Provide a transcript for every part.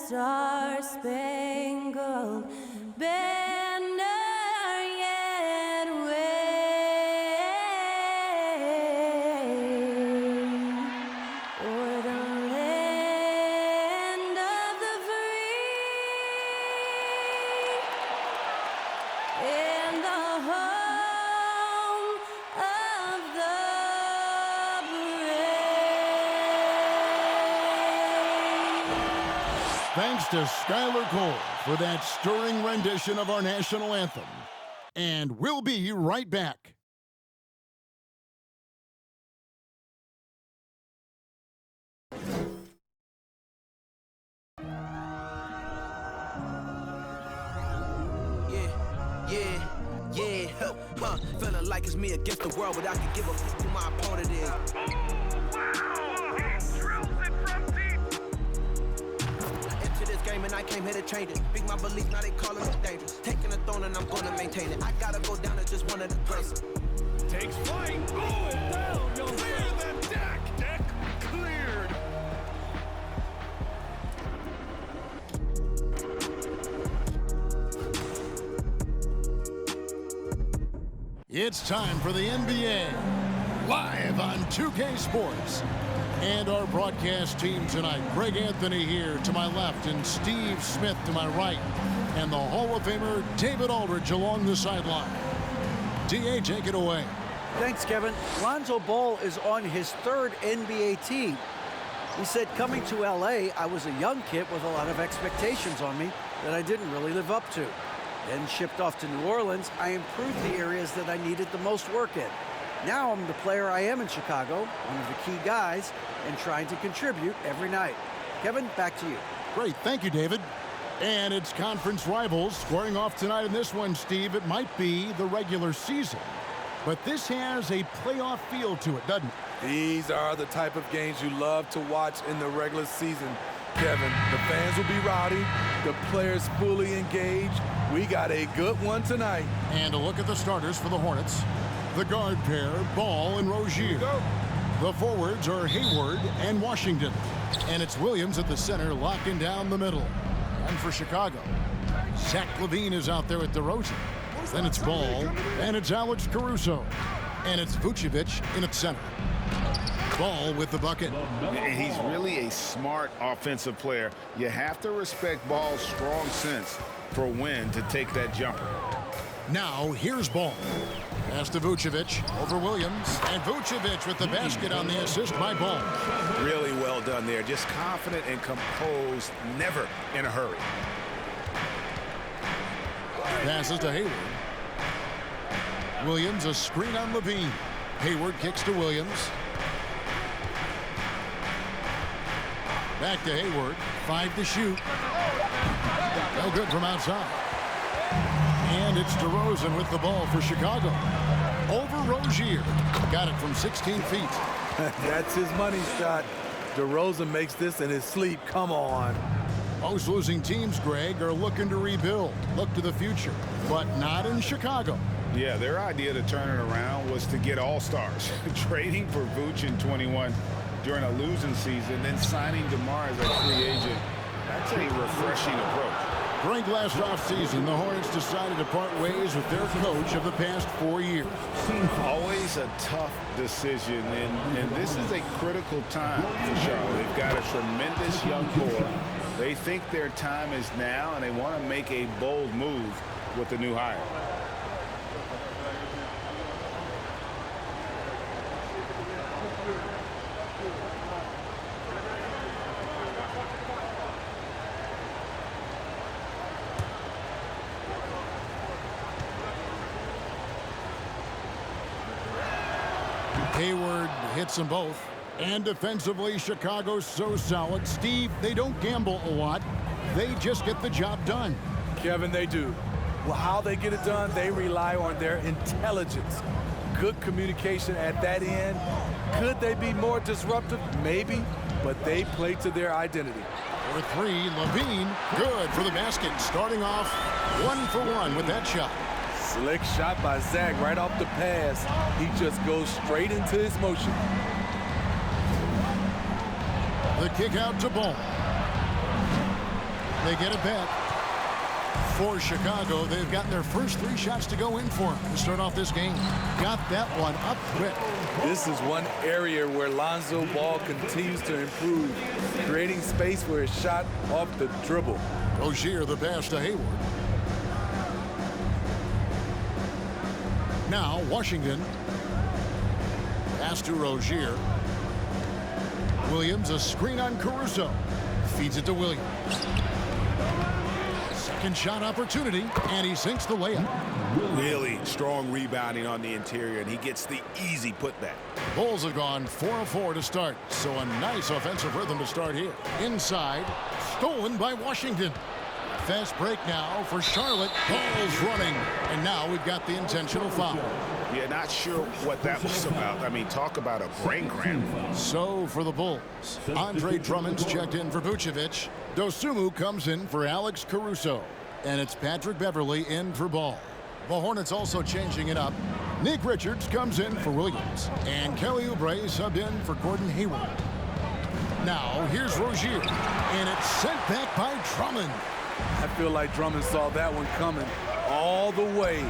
star-spangled banner yet wave o'er the land of the free and the home of the brave. Thanks to Skylar Cole for that stirring rendition of our national anthem. And we'll be right back. Feeling like it's me against the world, but I can give a fuck who my opponent is. And I came here to change it. Big my belief, now they calling me dangerous. Taking the throne and I'm gonna maintain it. I gotta go down as just one of the greatest. Takes flight. Oh, down. You'll clear the deck. Deck cleared. It's time for the NBA, live on 2K Sports. And our broadcast team tonight, Greg Anthony here to my left and Steve Smith to my right. And the Hall of Famer, David Aldridge along the sideline. DA, take it away. Thanks, Kevin. Lonzo Ball is on his third NBA team. He said, coming to LA, I was a young kid with a lot of expectations on me that I didn't really live up to. Then shipped off to New Orleans, I improved the areas that I needed the most work in. Now I'm the player I am in Chicago, one of the key guys, and trying to contribute every night. Kevin, back to you. Great, thank you, David. And it's conference rivals squaring off tonight in this one, Steve. It might be the regular season, but this has a playoff feel to it, doesn't it? These are the type of games you love to watch in the regular season, Kevin. The fans will be rowdy, the players fully engaged. We got a good one tonight. And a look at the starters for the Hornets. The guard pair, Ball and Rozier. The forwards are Hayward and Washington. And it's Williams at the center, locking down the middle. And for Chicago, Zach LaVine is out there at DeRozan. Then it's Ball, and it's Alex Caruso. And it's Vucevic in its center. Ball with the bucket. And he's really a smart offensive player. You have to respect Ball's strong sense for when to take that jumper. Now, here's Ball. Pass to Vucevic over Williams. And Vucevic with the basket on the assist by Ball. Really well done there. Just confident and composed, never in a hurry. Passes to Hayward. Williams, a screen on LaVine. Hayward kicks to Williams. Back to Hayward. 5 to shoot. No good from outside. And it's DeRozan with the ball for Chicago. Over Rozier. Got it from 16 feet. That's his money shot. DeRozan makes this in his sleep. Come on. Most losing teams, Greg, are looking to rebuild. Look to the future. But not in Chicago. Yeah, their idea to turn it around was to get all-stars. Trading for Vooch in 21 during a losing season, then signing DeMar as a free agent. That's a refreshing approach. Greg, last offseason, the Hornets decided to part ways with their coach of the past 4 years. Always a tough decision, and this is a critical time for Charlotte. They've got a tremendous young core. They think their time is now, and they want to make a bold move with the new hire. Hayward hits them both. And defensively, Chicago's so solid. Steve, they don't gamble a lot. They just get the job done. Kevin, they do. Well, how they get it done, they rely on their intelligence. Good communication at that end. Could they be more disruptive? Maybe, but they play to their identity. For 3, LaVine, good for the basket. Starting off 1 for 1 with that shot. Slick shot by Zach right off the pass. He just goes straight into his motion. The kick out to Ball. They get it back. For Chicago, they've gotten their first 3 shots to go in for them to start off this game. Got that one up quick. This is one area where Lonzo Ball continues to improve, creating space for his shot off the dribble. Rozier the pass to Hayward. Now Washington. Pass to Rozier. Williams a screen on Caruso. Feeds it to Williams. Second shot opportunity, and he sinks the layup. Really strong rebounding on the interior, and he gets the easy putback. Bulls have gone 4 of 4 to start, so a nice offensive rhythm to start here. Inside, stolen by Washington. Fast break now for Charlotte. Ball's running, and now we've got the intentional foul. Yeah, not sure what that was about. I mean, talk about a brain cramp. So for the Bulls, Andre Drummond's checked in for Vucevic. Dosunmu comes in for Alex Caruso. And it's Patrick Beverley in for Ball. The Hornets also changing it up. Nick Richards comes in for Williams. And Kelly Oubre subbed in for Gordon Hayward. Now here's Rozier. And it's sent back by Drummond. I feel like Drummond saw that one coming all the way.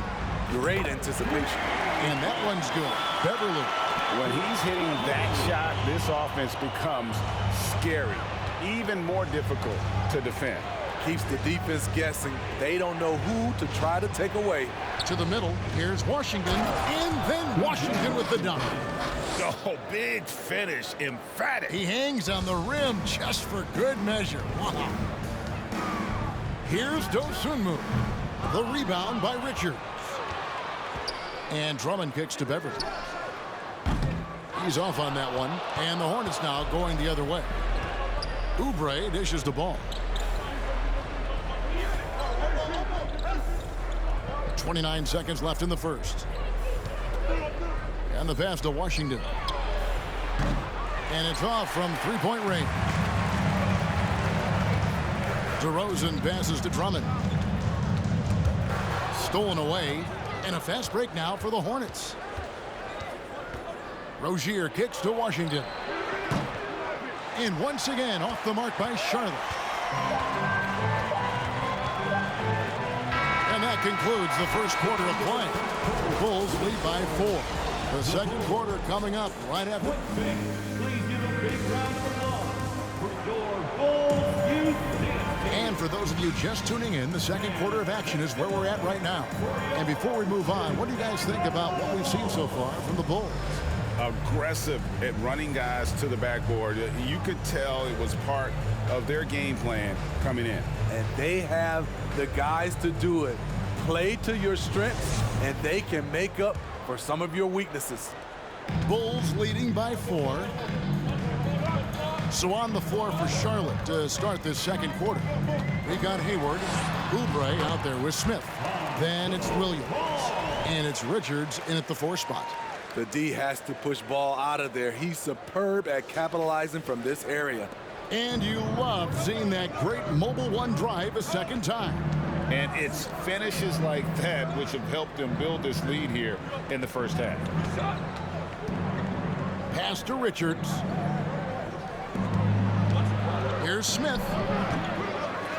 Great anticipation. And that one's good. Beverley. When he's hitting that shot, this offense becomes scary, even more difficult to defend. Keeps the defense guessing. They don't know who to try to take away. To the middle, here's Washington, and then Washington with the dunk. Oh, big finish, emphatic. He hangs on the rim just for good measure. Wow. Here's Dosunmu. The rebound by Richards. And Drummond kicks to Beverley. He's off on that one. And the Hornets now going the other way. Oubre dishes the ball. 29 seconds left in the first. And the pass to Washington. And it's off from three-point range. DeRozan passes to Drummond. Stolen away. And a fast break now for the Hornets. Rozier kicks to Washington. And once again off the mark by Charlotte. And that concludes the first quarter of play. Bulls lead by 4. The second quarter coming up right after. And for those of you just tuning in, the second quarter of action is where we're at right now. And before we move on, what do you guys think about what we've seen so far from the Bulls? Aggressive at running guys to the backboard. You could tell it was part of their game plan coming in. And they have the guys to do it. Play to your strengths, and they can make up for some of your weaknesses. Bulls leading by 4. So on the floor for Charlotte to start this second quarter. We got Hayward, Oubre out there with Smith. Then it's Williams. And it's Richards in at the 4 spot. The D has to push Ball out of there. He's superb at capitalizing from this area. And you love seeing that great mobile one drive a second time. And it's finishes like that which have helped them build this lead here in the first half. Pass to Richards. Here's Smith.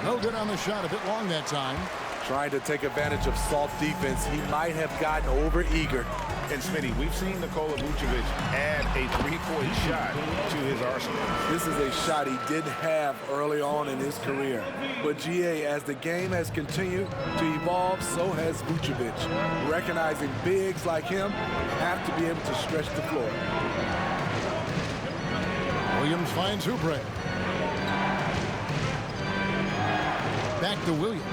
No good on the shot, a bit long that time. Trying to take advantage of soft defense. He might have gotten over-eager. And Smitty, we've seen Nikola Vucevic add a three-point shot to his arsenal. This is a shot he didn't have early on in his career. But GA, as the game has continued to evolve, so has Vucevic. Recognizing bigs like him have to be able to stretch the floor. Williams finds Oubre. Back to Williams.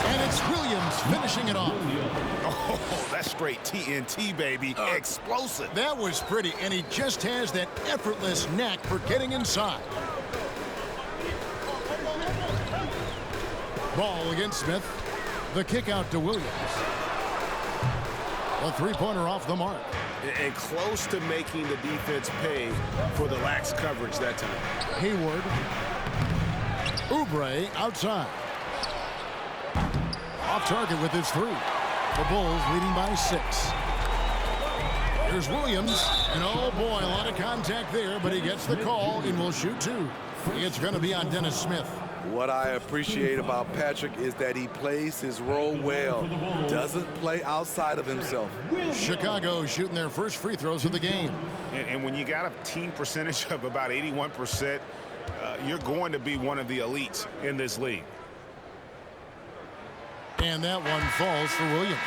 And it's Williams finishing it off. Oh, that's straight TNT, baby. Explosive. That was pretty, and he just has that effortless knack for getting inside. Ball against Smith. The kick out to Williams. A three-pointer off the mark. And close to making the defense pay for the lax coverage that time. Hayward. Oubre outside. Off target with his 3. The Bulls leading by 6. Here's Williams. And oh boy, a lot of contact there, but he gets the call and will shoot 2. It's going to be on Dennis Smith. What I appreciate about Patrick is that he plays his role well, doesn't play outside of himself. Chicago shooting their first free throws of the game. And when you got a team percentage of about 81%, you're going to be one of the elites in this league. And that one falls for Williams.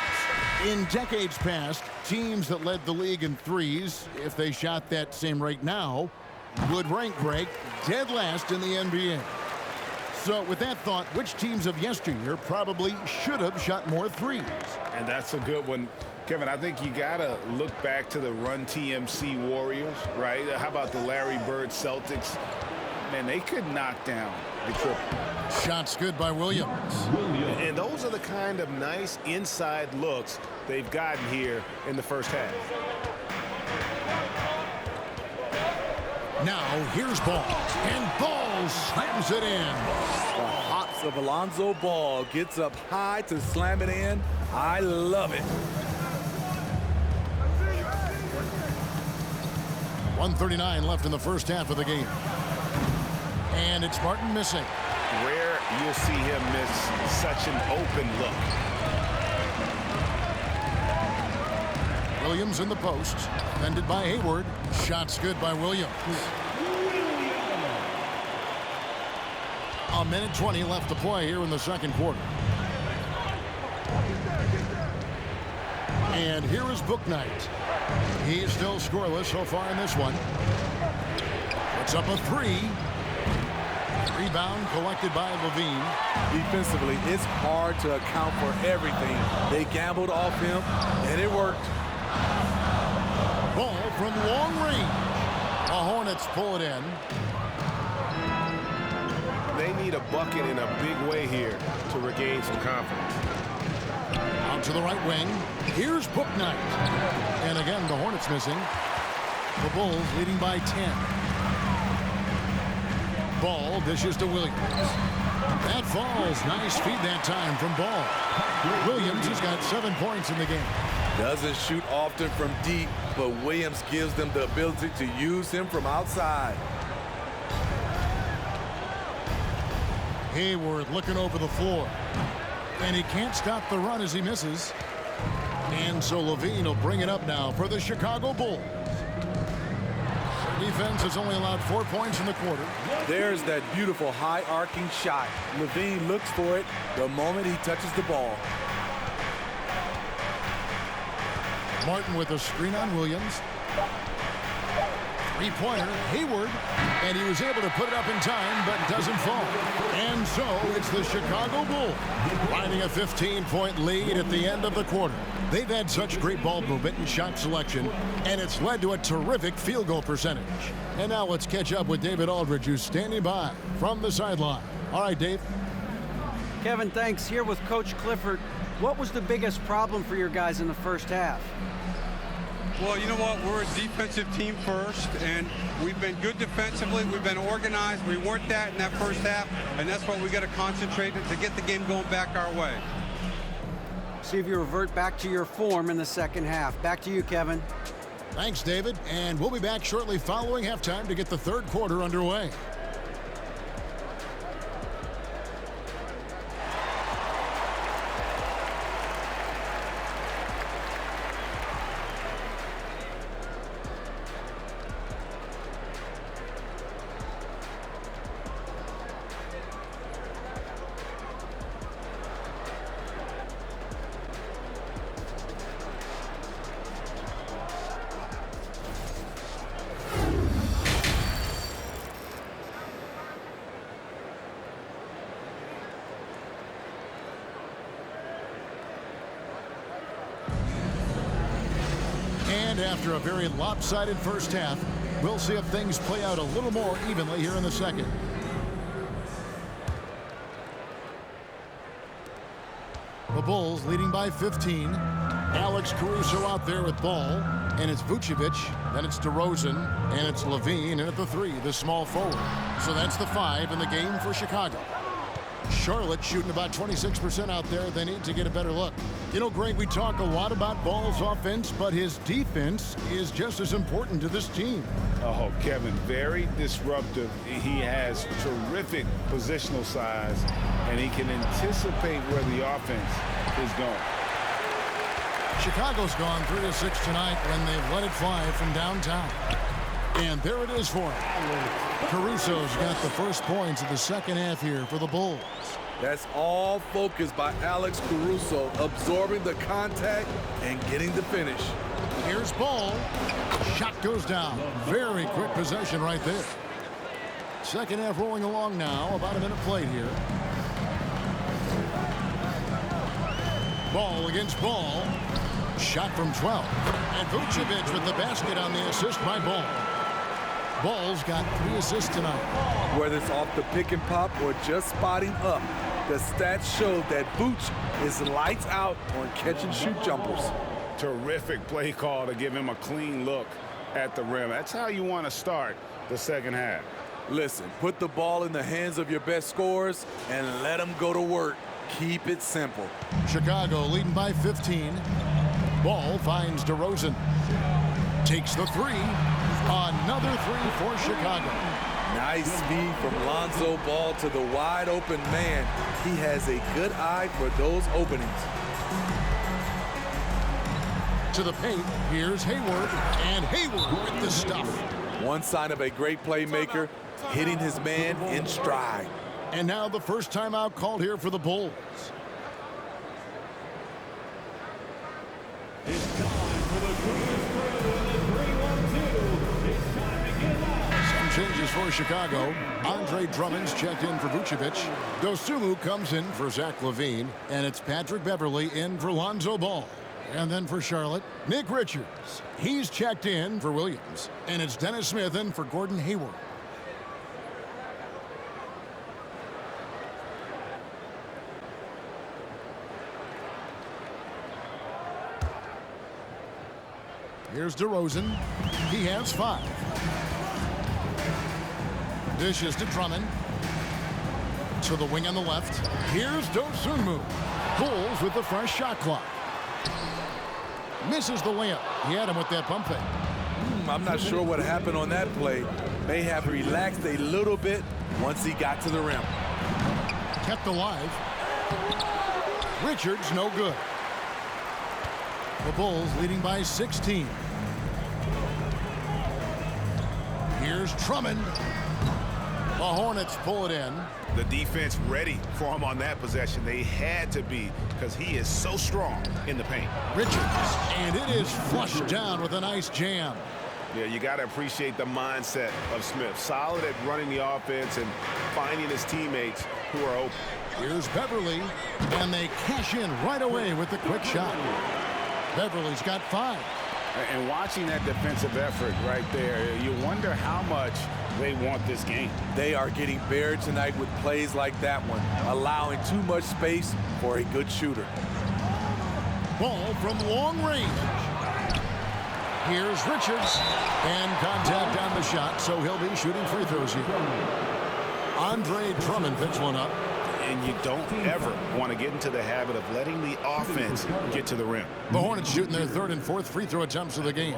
In decades past, teams that led the league in threes, if they shot that same rate now, would rank Greg dead last in the NBA. So with that thought, which teams of yesteryear probably should have shot more threes? And that's a good one. Kevin, I think you got to look back to the Run TMC Warriors, right? How about the Larry Bird Celtics? Man, they could knock down the triple. Shots good by Williams. And those are the kind of nice inside looks they've gotten here in the first half. Now here's Ball. And Ball slams it in. The hops of Alonzo Ball gets up high to slam it in. I love it. 1:39 left in the first half of the game. And it's Martin missing. Rare you'll see him miss such an open look. Williams in the post. Defended by Hayward. Shots good by Williams. A minute 20 left to play here in the second quarter. And here is Bouknight. He's still scoreless so far in this one. Puts up a three. Rebound collected by Levine. Defensively, it's hard to account for everything. They gambled off him, and it worked. Ball from long range. The Hornets pull it in. They need a bucket in a big way here to regain some confidence. Out to the right wing. Here's Bouknight. And again, the Hornets missing. The Bulls leading by 10. Ball dishes to Williams. That falls. Nice feed that time from Ball. Williams has got 7 points in the game. Doesn't shoot often from deep, but Williams gives them the ability to use him from outside. Hayward looking over the floor. And he can't stop the run as he misses. And so Levine will bring it up now for the Chicago Bulls. Defense has only allowed 4 points in the quarter. There's that beautiful high arcing shot. Levine looks for it the moment he touches the ball. Martin with a screen on Williams. Three-pointer, Hayward, and he was able to put it up in time, but doesn't fall. And so it's the Chicago Bulls finding a 15-point lead at the end of the quarter. They've had such great ball movement and shot selection, and it's led to a terrific field goal percentage. And now let's catch up with David Aldridge, who's standing by from the sideline. All right, Dave. Kevin, thanks. Here with Coach Clifford. What was the biggest problem for your guys in the first half? Well, you know what? We're a defensive team first, and we've been good defensively. We've been organized. We weren't that in that first half, and that's what we got to concentrate on to get the game going back our way. See if you revert back to your form in the second half. Back to you, Kevin. Thanks, David. And we'll be back shortly following halftime to get the third quarter underway. And after a very lopsided first half, we'll see if things play out a little more evenly here in the second. The Bulls leading by 15. Alex Caruso out there with ball. And it's Vucevic. Then it's DeRozan. And it's Levine. And at the 3, the small forward. So that's the 5 in the game for Chicago. Charlotte shooting about 26% out there. They need to get a better look. You know, Greg, we talk a lot about Ball's offense, but his defense is just as important to this team. Oh, Kevin, very disruptive. He has terrific positional size, and he can anticipate where the offense is going. Chicago's gone 3 of 6 tonight when they've let it fly from downtown. And there it is for him. Caruso's got the first points of the second half here for the Bulls. That's all focused by Alex Caruso, absorbing the contact and getting the finish. Here's Ball. Shot goes down. Very quick possession right there. Second half rolling along now. About a minute played here. Ball against Ball. Shot from 12. And Vucevic with the basket on the assist by Ball. Ball's got 3 assists tonight. Whether it's off the pick and pop or just spotting up, the stats show that Vooch is lights out on catch and shoot jumpers. Terrific play call to give him a clean look at the rim. That's how you want to start the second half. Listen, put the ball in the hands of your best scorers and let them go to work. Keep it simple. Chicago leading by 15. Ball finds DeRozan. Takes the 3. Another 3 for Chicago. Nice speed from Lonzo Ball to the wide open man. He has a good eye for those openings. To the paint, here's Hayward, and Hayward with the stuff. One sign of a great playmaker, hitting his man in stride. And now the first timeout called here for the Bulls. Some changes for Chicago. Andre Drummond's checked in for Vucevic. Dosunmu comes in for Zach LaVine. And it's Patrick Beverley in for Lonzo Ball. And then for Charlotte, Nick Richards. He's checked in for Williams. And it's Dennis Smith in for Gordon Hayward. Here's DeRozan. He has 5. Dishes to Drummond. To the wing on the left. Here's Dosunmu. Bulls with the fresh shot clock. Misses the layup. He had him with that pump fake. I'm not sure what happened on that play. May have relaxed a little bit once he got to the rim. Kept alive. Richards no good. The Bulls leading by 16. Here's Drummond. The Hornets pull it in. The defense ready for him on that possession. They had to be, because he is so strong in the paint. Richards, and it is flushed down with a nice jam. Yeah, you got to appreciate the mindset of Smith. Solid at running the offense and finding his teammates who are open. Here's Beverley, and they cash in right away with the quick shot. Beverley's got 5. And watching that defensive effort right there, you wonder how much they want this game. They are getting buried tonight with plays like that one, allowing too much space for a good shooter. Ball from long range. Here's Richards, and contact on the shot, so he'll be shooting free throws here. Andre Drummond picks one up. And you don't ever want to get into the habit of letting the offense get to the rim. The Hornets shooting their 3rd and 4th free throw attempts of the game.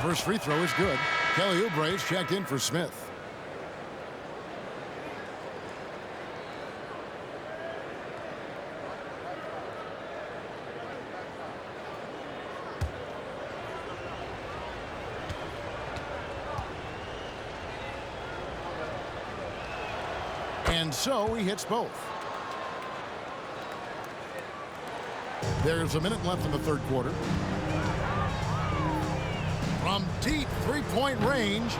First free throw is good. Kelly Oubre's checked in for Smith. And so he hits both. There's a minute left in the 3rd quarter. From deep 3-point range,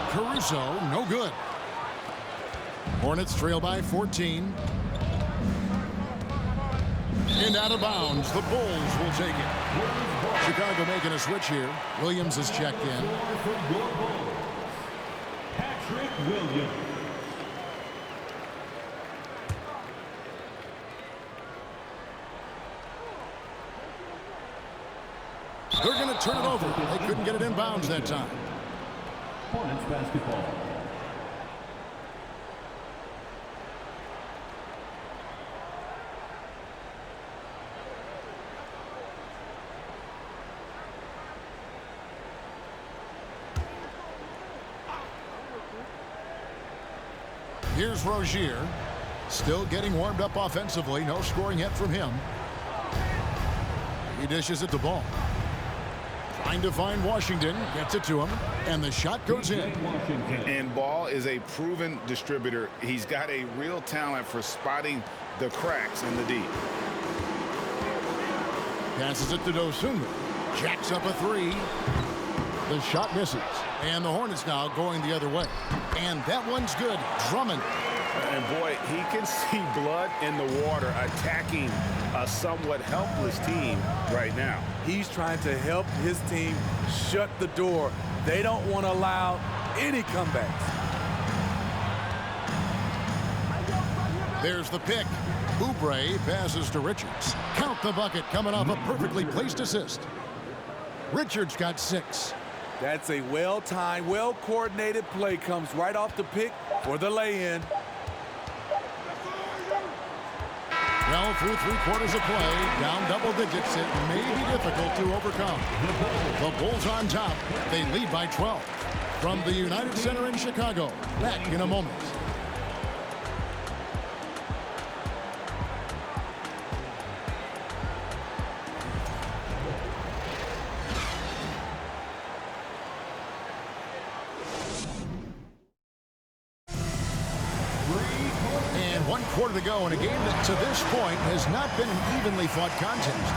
Caruso, no good. Hornets trail by 14. And out of bounds, the Bulls will take it. Chicago making a switch here. Williams is checked in. Patrick Williams. They're going to turn it over. They couldn't get it in bounds that time. Hornets basketball. Here's Rozier. Still getting warmed up offensively. No scoring yet from him. He dishes it to Ball. Trying to find Washington. Gets it to him. And the shot goes in. And Ball is a proven distributor. He's got a real talent for spotting the cracks in the D. Passes it to Dosunmu. Jacks up a three. The shot misses. And the Hornets now going the other way. And that one's good. Drummond. And boy, he can see blood in the water attacking a somewhat helpless team right now. He's trying to help his team shut the door. They don't want to allow any comebacks. There's the pick. Oubre passes to Richards. Count the bucket coming off a perfectly placed assist. Richards got 6. That's a well-timed, well-coordinated play. Comes right off the pick for the lay-in. Well, through 3/4 of play, down double digits, it may be difficult to overcome. The Bulls on top. They lead by 12. From the United Center in Chicago. Back in a moment. And 1/4 to go in a game that to this point has not been an evenly fought contest.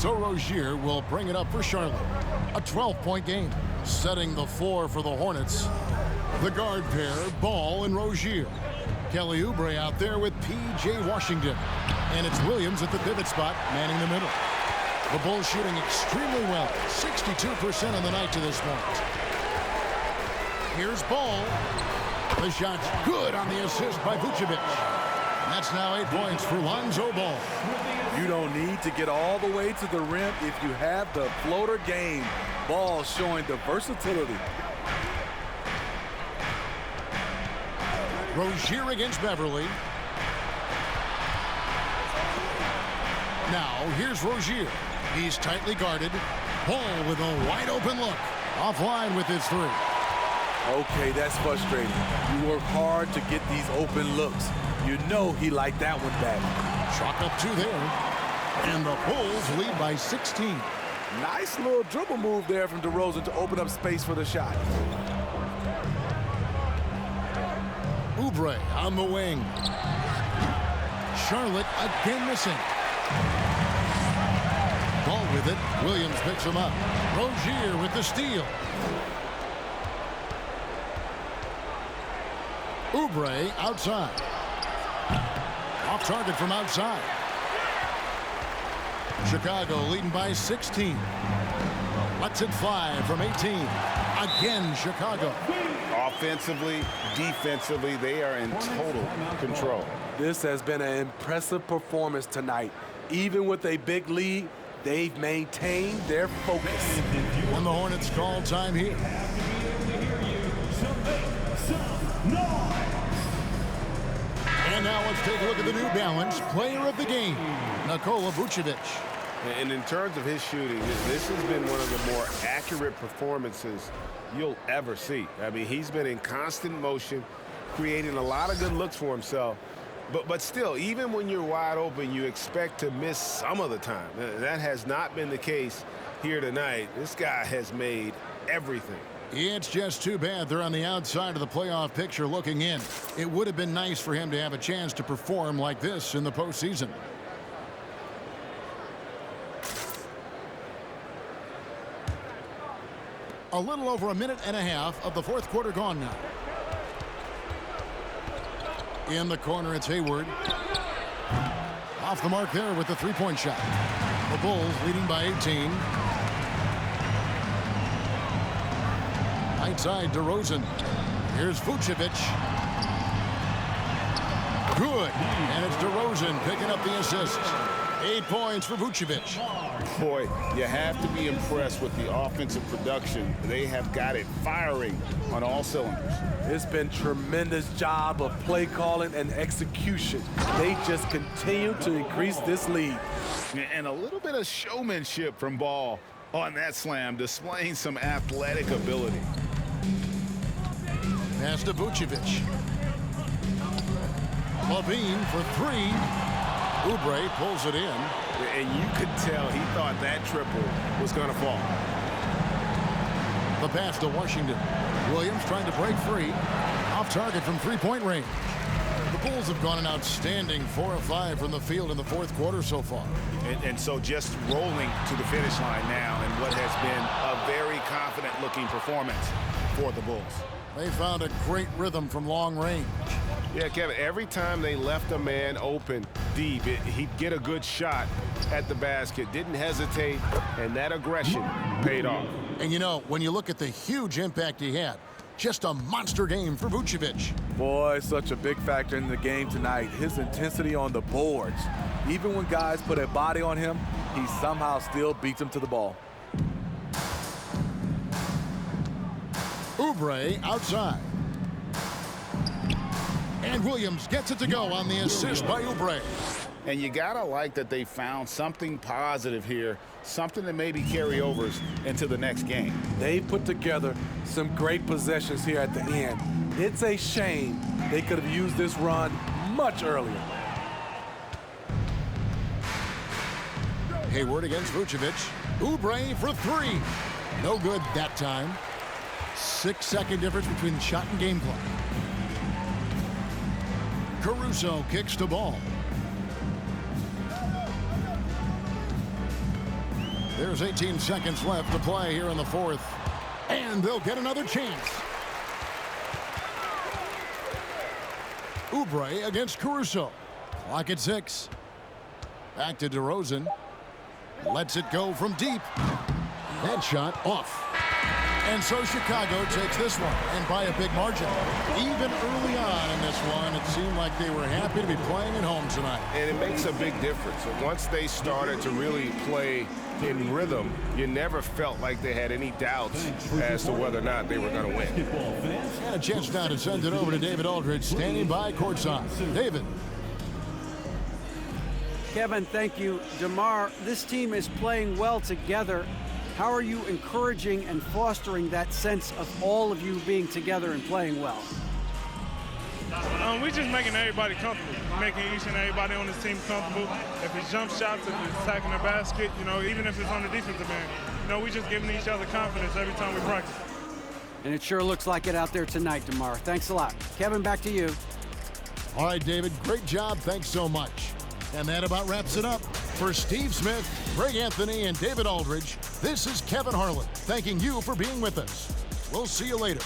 So Rozier will bring it up for Charlotte. A 12-point game, setting the floor for the Hornets. The guard pair, Ball and Rozier. Kelly Oubre out there with P.J. Washington. And it's Williams at the pivot spot, manning the middle. The Bulls shooting extremely well, 62% on the night to this point. Here's Ball. The shot's good on the assist by Vucevic. That's now 8 points for Lonzo Ball. You don't need to get all the way to the rim if you have the floater game. Ball showing the versatility. Rozier against Beverly. Now, here's Rozier. He's tightly guarded. Ball with a wide open look. Offline with his 3. Okay, that's frustrating. You work hard to get these open looks. You know he liked that one back. Chalk up 2 there. And the Bulls lead by 16. Nice little dribble move there from DeRozan to open up space for the shot. Oubre on the wing. Charlotte again missing. Ball with it. Williams picks him up. Rozier with the steal. Oubre outside. Off target from outside. Chicago leading by 16. Lets it fly from 18. Again, Chicago. Offensively, defensively, they are in total control. This has been an impressive performance tonight. Even with a big lead, they've maintained their focus. And the Hornets call time here. And now let's take a look at the New Balance player of the game, Nikola Vucevic. And in terms of his shooting, this has been one of the more accurate performances you'll ever see. I mean, he's been in constant motion, creating a lot of good looks for himself. But still, even when you're wide open, you expect to miss some of the time. That has not been the case here tonight. This guy has made everything. It's just too bad they're on the outside of the playoff picture looking in. It would have been nice for him to have a chance to perform like this in the postseason. A little over a minute and a half of the 4th quarter gone now. In the corner, it's Hayward. Off the mark there with the 3-point shot. The Bulls leading by 18. Right side, DeRozan. Here's Vucevic. Good. And it's DeRozan picking up the assist. 8 points for Vucevic. Boy, you have to be impressed with the offensive production. They have got it firing on all cylinders. It's been tremendous job of play calling and execution. They just continue to increase this lead. And a little bit of showmanship from Ball on that slam, displaying some athletic ability. Pass to Vucevic. Levine for three. Oubre pulls it in. And you could tell he thought that triple was going to fall. The pass to Washington. Williams trying to break free. Off target from three-point range. The Bulls have gone an outstanding 4 of 5 from the field in the fourth quarter so far. And so just rolling to the finish line now in what has been a very confident-looking performance for the Bulls. They found a great rhythm from long range. Yeah, Kevin, every time they left a man open deep, he'd get a good shot at the basket. Didn't hesitate, and that aggression paid off. And you know, when you look at the huge impact he had, just a monster game for Vucevic. Boy, such a big factor in the game tonight. His intensity on the boards. Even when guys put a body on him, he somehow still beats them to the ball. Oubre outside. And Williams gets it to go on the assist by Oubre. And you gotta like that they found something positive here, something that maybe carry overs into the next game. They put together some great possessions here at the end. It's a shame they could have used this run much earlier. Hayward against Vucevic. Oubre for three. No good that time. 6-second difference between the shot and game clock. Caruso kicks the ball. There's 18 seconds left to play here in the fourth. And they'll get another chance. Oubre against Caruso. Clock at 6. Back to DeRozan. Lets it go from deep. That shot off. And so Chicago takes this one, and by a big margin. Even early on in this one, it seemed like they were happy to be playing at home tonight. And it makes a big difference. Once they started to really play in rhythm, you never felt like they had any doubts as to whether or not they were going to win. And a chance now to send it over to David Aldridge, standing by courtside. David. Kevin, thank you. DeMar, this team is playing well together. How are you encouraging and fostering that sense of all of you being together and playing well? We're just making everybody comfortable, making each and everybody on this team comfortable. If it's jump shots, if it's attacking the basket, even if it's on the defensive end, we're just giving each other confidence every time we practice. And it sure looks like it out there tonight, DeMar. Thanks a lot. Kevin, back to you. All right, David, great job. Thanks so much. And that about wraps it up. For Steve Smith, Greg Anthony, and David Aldridge, this is Kevin Harlan thanking you for being with us. We'll see you later.